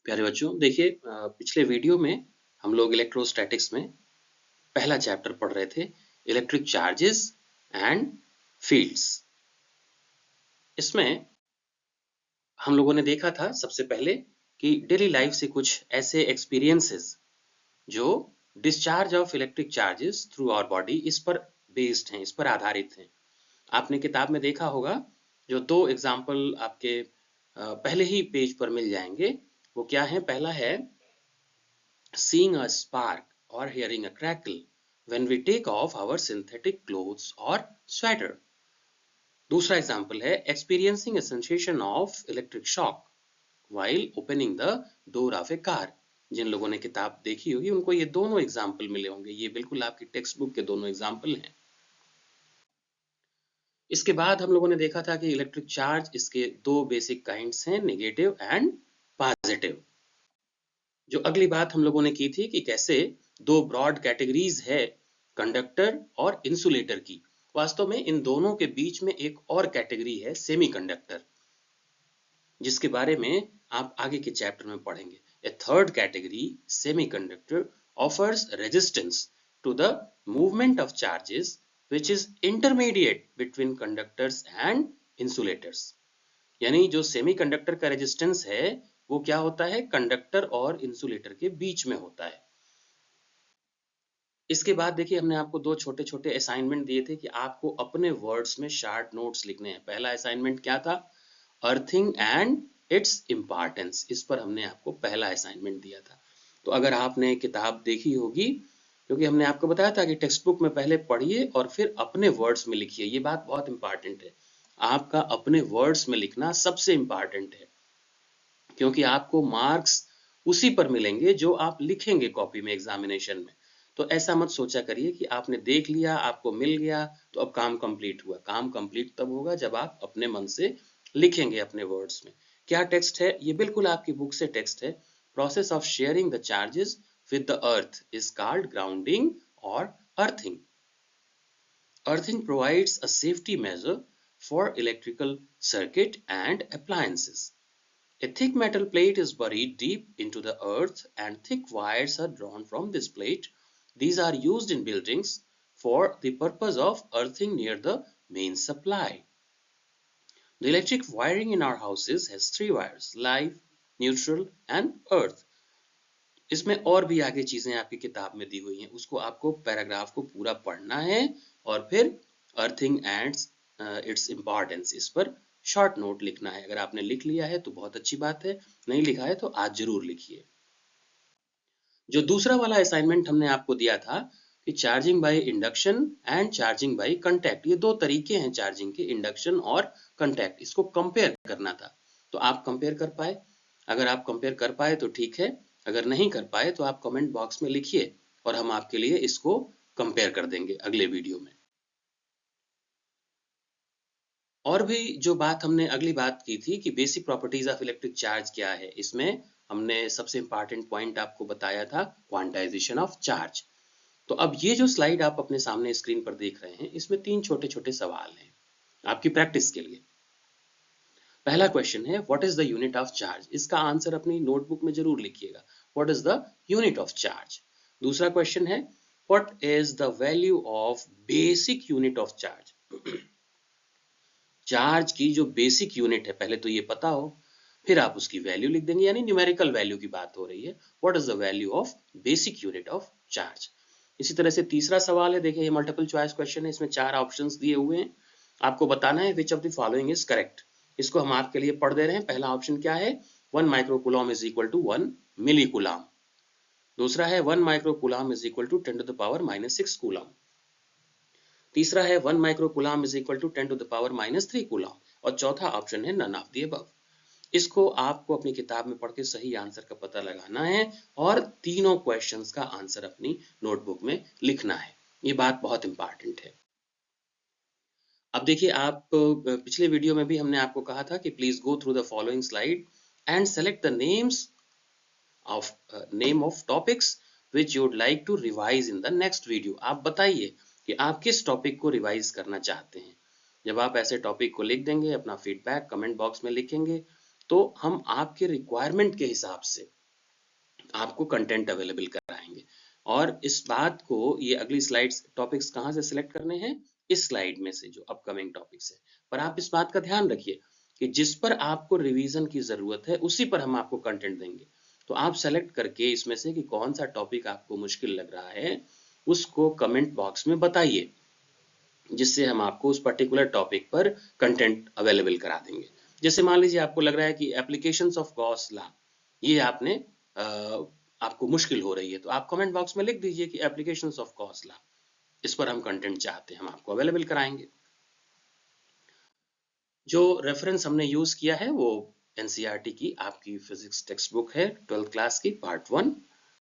प्यारे बच्चों देखिए, पिछले वीडियो में हम लोग इलेक्ट्रोस्टैटिक्स में पहला चैप्टर पढ़ रहे थे, इलेक्ट्रिक चार्जेस एंड फील्ड्स। इसमें हम लोगों ने देखा था सबसे पहले कि डेली लाइफ से कुछ ऐसे एक्सपीरियंसेस जो discharge of electric charges through our body इस पर बेस्ड हैं, इस पर आधारित हैं। आपने किताब में देखा होगा, जो दो एग्जाम्पल आपके पहले ही पेज पर मिल जाएंगे। वो क्या है? पहला है seeing a spark or hearing a crackle when we take off our synthetic clothes or sweater. दूसरा एग्जाम्पल है experiencing a sensation of electric shock while opening the door of a car. जिन लोगों ने किताब देखी होगी उनको ये दोनों एग्जाम्पल मिले होंगे। ये बिल्कुल आपकी टेक्स्ट बुक के दोनों एग्जाम्पल हैं। इसके बाद हम लोगों ने देखा था कि इलेक्ट्रिक चार्ज, इसके दो बेसिक काइंड्स हैं, नेगेटिव एंड पॉजिटिव। जो अगली बात हम लोगों ने की थी कि कैसे दो ब्रॉड कैटेगरीज है, कंडक्टर और इंसुलेटर की। वास्तव में इन दोनों के बीच में एक और कैटेगरी है, सेमीकंडक्टर, जिसके बारे में आप आगे के चैप्टर में पढ़ेंगे। A third category, semiconductor, offers resistance to the movement of charges which is intermediate between conductors and insulators. यानी जो सेमीकंडक्टर का रेजिस्टेंस है वो क्या होता है? कंडक्टर और इंसुलेटर के बीच में होता है। इसके बाद देखिए, हमने आपको दो छोटे छोटे असाइनमेंट दिए थे कि आपको अपने वर्ड्स में शार्ट नोट्स लिखने हैं। पहला असाइनमेंट क्या था? Earthing and it's importance. इस पर हमने आपको पहला असाइनमेंट दिया था। तो अगर आपने किताब देखी होगी, क्योंकि हमने आपको बताया था कि टेक्स्ट बुक में पहले पढ़िए और फिर अपने वर्ड्स में लिखिए। ये बात बहुत इंपॉर्टेंट है, आपका अपने वर्ड्स में लिखना सबसे इंपॉर्टेंट है, क्योंकि आपको मार्क्स उसी पर मिलेंगे जो आप लिखेंगे कॉपी में एग्जामिनेशन में। तो ऐसा मत सोचा करिए कि आपने देख लिया, आपको मिल गया तो अब काम कंप्लीट हुआ। काम कंप्लीट तब होगा जब आप अपने मन से लिखेंगे अपने वर्ड्स में। क्या टेक्स्ट है? ये बिल्कुल आपकी बुक से टेक्स्ट है। Process of sharing the charges with the earth is called grounding और earthing. Earthing provides a safety measure for electrical circuit and appliances. A thick metal plate is buried deep into the earth and thick wires are drawn from this plate. These are used in buildings for the purpose of earthing near the main supply. The electric wiring in our houses has three wires: live, neutral and earth. इसमें और भी आगे चीजें आपकी किताब में दी हुई हैं, उसको आपको पैराग्राफ को पूरा पढ़ना है और फिर अर्थिंग एंड इट्स इम्पॉर्टेंस, इस पर शॉर्ट नोट लिखना है। अगर आपने लिख लिया है तो बहुत अच्छी बात है, नहीं लिखा है तो आज जरूर लिखिए। जो दूसरा वाला असाइनमेंट हमने आपको दिया था कि charging by induction and charging by contact, ये दो तरीके हैं चार्जिंग के, इंडक्शन और कंटैक्ट। इसको कंपेयर करना था। तो आप कंपेयर कर पाए? अगर आप कंपेयर कर पाए तो ठीक है, अगर नहीं कर पाए तो आप कमेंट बॉक्स में लिखिए और हम आपके लिए इसको कंपेयर कर देंगे अगले वीडियो में। और भी जो बात हमने अगली बात की थी कि basic properties of electric charge क्या है, इसमें हमने सबसे इंपॉर्टेंट पॉइंट आपको बताया था, क्वांटाइजेशन ऑफ चार्ज। तो अब ये जो स्लाइड आप अपने सामने स्क्रीन पर देख रहे हैं, इसमें तीन छोटे छोटे सवाल हैं आपकी प्रैक्टिस के लिए। पहला क्वेश्चन है, what is the unit of charge? इसका आंसर अपनी नोटबुक में जरूर लिखिएगा, what is the unit of charge. दूसरा क्वेश्चन है, what is the value of basic unit of charge? Charge की जो बेसिक यूनिट है, पहले तो ये पता हो, फिर आप उसकी वैल्यू लिख देंगे, यानी न्यूमेरिकल वैल्यू की बात हो रही है। What is the value of basic unit of charge? इसी तरह से तीसरा सवाल है, देखिए ये मल्टीपल चॉइस क्वेश्चन है, इसमें चार ऑप्शंस दिए हुए हैं, आपको बताना है which of the following is correct. इसको हम आपके लिए पढ़ दे रहे हैं। पहला ऑप्शन क्या है? 1 microcoulomb is equal to 1 millicoulomb. दूसरा है 1 microcoulomb is equal to 10 to the power -6 coulomb. तीसरा है 1 microcoulomb is equal to 10 to the power -3 coulomb. और चौथा ऑप्शन है नन ऑफ द अबव। इसको आपको अपनी किताब में पढ़ के सही आंसर का पता लगाना है और तीनों क्वेश्चंस का आंसर अपनी नोटबुक में लिखना है। ये बात बहुत इंपॉर्टेंट है। अब देखिए, आप पिछले वीडियो में भी हमने आपको कहा था कि please go through the following slide and select the name of topics which you would like to revise in the next video. आप बताइए कि आप किस टॉपिक को रिवाइज करना चाहते हैं। जब आप ऐसे टॉपिक को लिख देंगे, अपना फीडबैक कमेंट बॉक्स में लिखेंगे, तो हम आपके रिक्वायरमेंट के हिसाब से आपको कंटेंट अवेलेबल कराएंगे। और इस बात को, ये अगली स्लाइड्स टॉपिक्स कहाँ से सिलेक्ट करने हैं, इस स्लाइड में से जो अपकमिंग टॉपिक्स है। पर आप इस बात का ध्यान रखिए कि जिस पर आपको रिवीजन की जरूरत है उसी पर हम आपको कंटेंट देंगे। तो आप सेलेक्ट करके इसमें से कि कौन सा टॉपिक आपको मुश्किल लग रहा है उसको कमेंट बॉक्स में बताइए, जिससे हम आपको उस पर्टिकुलर टॉपिक पर कंटेंट अवेलेबल करा देंगे। जैसे मान लीजिए आपको लग रहा है कि एप्लीकेशंस ऑफ गॉस लॉ, ये आपने आपको मुश्किल हो रही है, तो आप कमेंट बॉक्स में लिख दीजिए कि एप्लीकेशंस ऑफ गॉस लॉ, इस पर हम कंटेंट चाहते हैं, हम आपको अवेलेबल कराएंगे। जो रेफरेंस हमने यूज किया है वो एनसीईआरटी की आपकी फिजिक्स टेक्स्ट बुक है 12th क्लास की पार्ट 1।